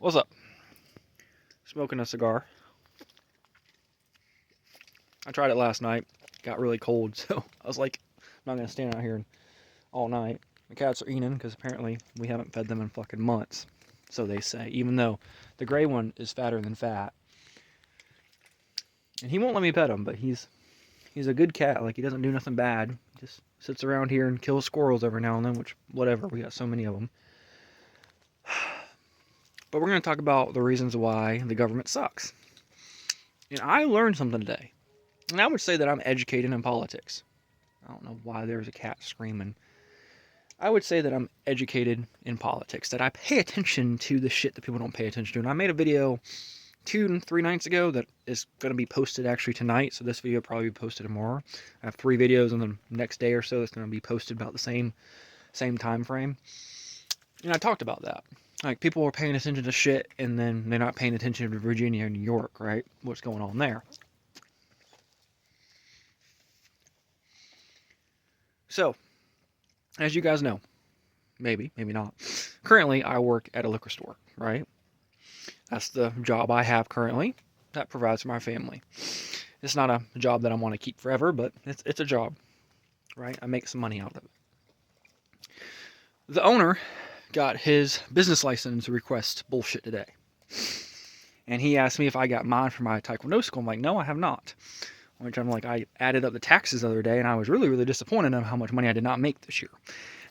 What's up? Smoking a cigar. I tried it last night. Got really cold, so I was like, I'm not gonna stand out here all night. The cats are eating because apparently we haven't fed them in fucking months. So they say, even though the gray one is fatter than fat. And he won't let me pet him, but he's a good cat. Like, he doesn't do nothing bad. He just sits around here and kills squirrels every now and then, which, whatever, we got so many of them. But we're going to talk about the reasons why the government sucks. And I learned something today. And I would say that I'm educated in politics. I don't know why there's a cat screaming. I would say that I'm educated in politics, that I pay attention to the shit that people don't pay attention to. And I made a video 2 and 3 nights ago that is going to be posted actually tonight. So this video will probably be posted tomorrow. I have 3 videos on the next day or so that's going to be posted about the same time frame. And I talked about that. Like, people are paying attention to shit, and then they're not paying attention to Virginia and New York, right? What's going on there? So, as you guys know, maybe not, currently I work at a liquor store, right? That's the job I have currently that provides for my family. It's not a job that I want to keep forever, but it's a job, right? I make some money out of it. The owner got his business license request bullshit today. And he asked me if I got mine for my Taekwondo school. I'm like, no, I have not. Which I'm like, I added up the taxes the other day, and I was really, really disappointed in how much money I did not make this year.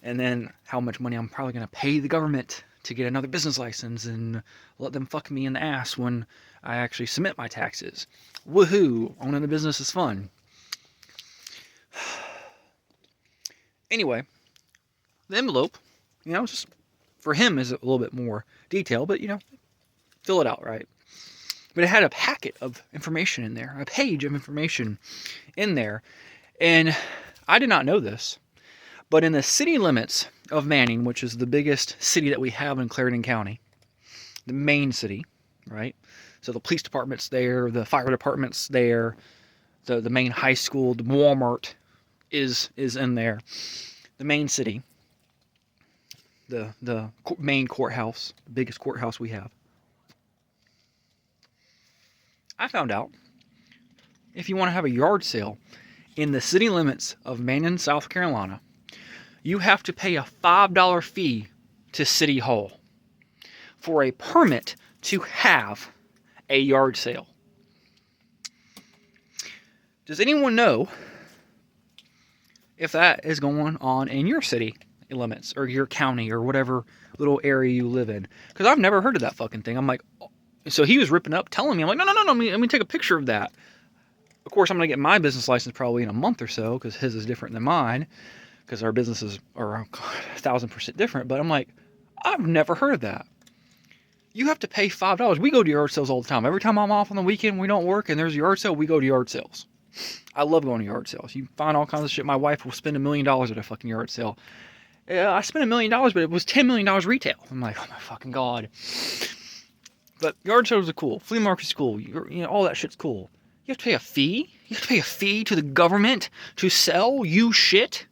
And then how much money I'm probably going to pay the government to get another business license and let them fuck me in the ass when I actually submit my taxes. Woohoo! Owning a business is fun. Anyway, the envelope, just for him is a little bit more detailed, but fill it out, right? But it had a packet of information in there, a page of information in there. And I did not know this, but in the city limits of Manning, which is the biggest city that we have in Clarendon County, the main city, right? So the police department's there, the fire department's there, the main high school, the Walmart is in there. The main city, the main courthouse, the biggest courthouse we have. I found out if you want to have a yard sale in the city limits of Manning, South Carolina, you have to pay a $5 fee to City Hall for a permit to have a yard sale. Does anyone know if that is going on in your city limits or your county or whatever little area you live in? Because I've never heard of that fucking thing. I'm like, so he was ripping up, telling me, I'm like, no, let me take a picture of that. Of course, I'm going to get my business license probably in a month or so, because his is different than mine, because our businesses are 1,000% different. But I'm like, I've never heard of that. You have to pay $5. We go to yard sales all the time. Every time I'm off on the weekend, we don't work, and there's a yard sale, we go to yard sales. I love going to yard sales. You find all kinds of shit. My wife will spend $1 million at a fucking yard sale. I spent $1 million, but it was $10 million retail. I'm like, oh my fucking God. But yard sales are cool. Flea markets are cool. All that shit's cool. You have to pay a fee? You have to pay a fee to the government to sell you shit?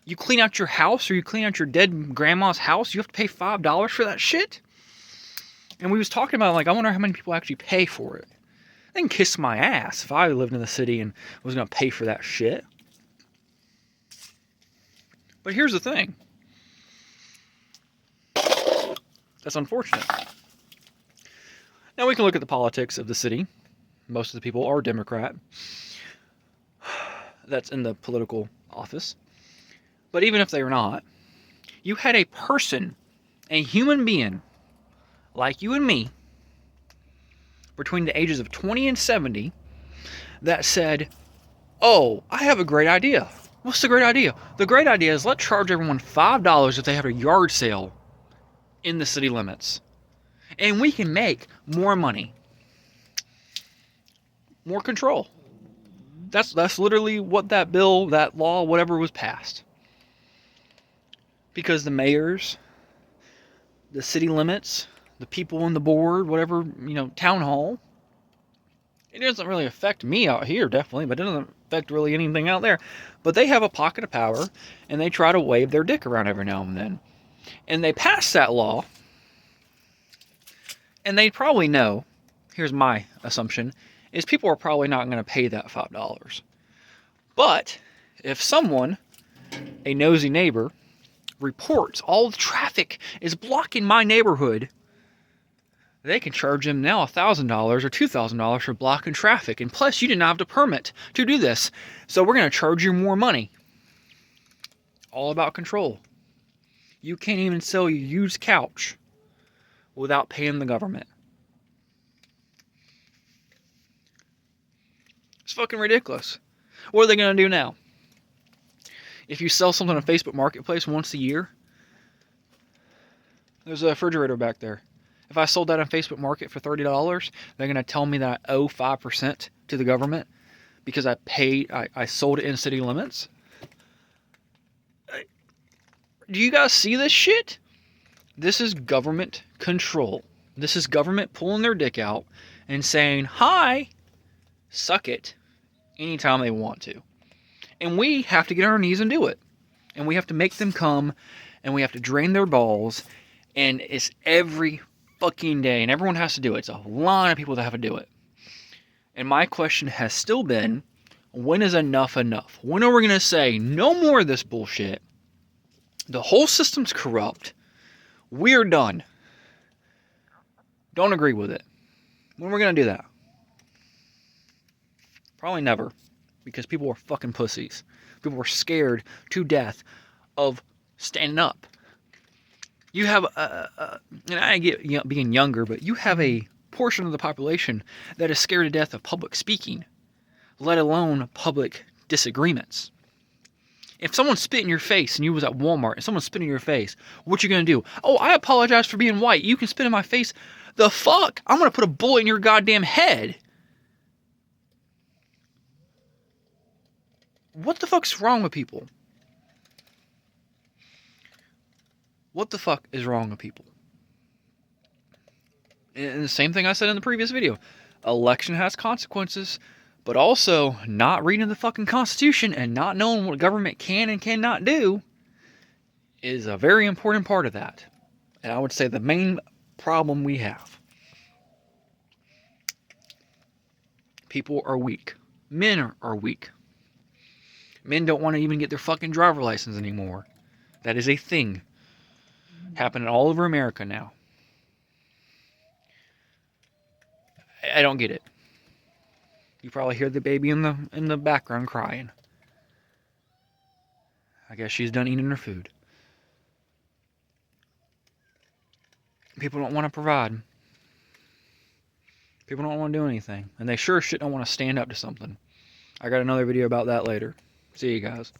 You clean out your house or you clean out your dead grandma's house, you have to pay $5 for that shit? And we was talking about, like, I wonder how many people actually pay for it. They can kiss my ass if I lived in the city and was going to pay for that shit. But here's the thing. That's unfortunate. Now we can look at the politics of the city. Most of the people are Democrat. That's in the political office. But even if they are not, you had a person, a human being, like you and me, between the ages of 20 and 70, that said, oh, I have a great idea. What's the great idea? The great idea is let's charge everyone $5 if they have a yard sale in the city limits. And we can make more money. More control. That's literally what that bill, that law, whatever was passed. Because the mayors, the city limits, the people on the board, whatever, town hall, it doesn't really affect me out here, definitely, but it doesn't affect really anything out there. But they have a pocket of power, and they try to wave their dick around every now and then. And they passed that law And they probably know, here's my assumption, is people are probably not going to pay that $5. But if someone, a nosy neighbor, reports all the traffic is blocking my neighborhood, they can charge them now $1,000 or $2,000 for blocking traffic. And plus, you didn't have the permit to do this. So we're going to charge you more money. All about control. You can't even sell your used couch without paying the government. It's fucking ridiculous. What are they going to do now? If you sell something on Facebook Marketplace once a year, there's a refrigerator back there. If I sold that on Facebook Market for $30, they're going to tell me that I owe 5% to the government because I sold it in city limits. Do you guys see this shit? This is government control. This is government pulling their dick out and saying, hi, suck it, anytime they want to. And we have to get on our knees and do it. And we have to make them come, and we have to drain their balls, and it's every fucking day, and everyone has to do it. It's a lot of people that have to do it. And my question has still been, when is enough enough? When are we going to say, no more of this bullshit? The whole system's corrupt. We're done. Don't agree with it. When are we going to do that? Probably never. Because people are fucking pussies. People are scared to death of standing up. You have, and I get being younger, but you have a portion of the population that is scared to death of public speaking, let alone public disagreements. If someone spit in your face and you was at Walmart and someone spit in your face, what you gonna do? Oh, I apologize for being white. You can spit in my face. The fuck? I'm gonna put a bullet in your goddamn head. What the fuck's wrong with people? What the fuck is wrong with people? And the same thing I said in the previous video. Election has consequences, but also not reading the fucking Constitution and not knowing what government can and cannot do is a very important part of that. And I would say the main problem we have. People are weak. Men are weak. Men don't want to even get their fucking driver license anymore. That is a thing. Happening all over America now. I don't get it. You probably hear the baby in the background crying. I guess she's done eating her food. People don't want to provide. People don't want to do anything. And they sure shit don't want to stand up to something. I got another video about that later. See you guys.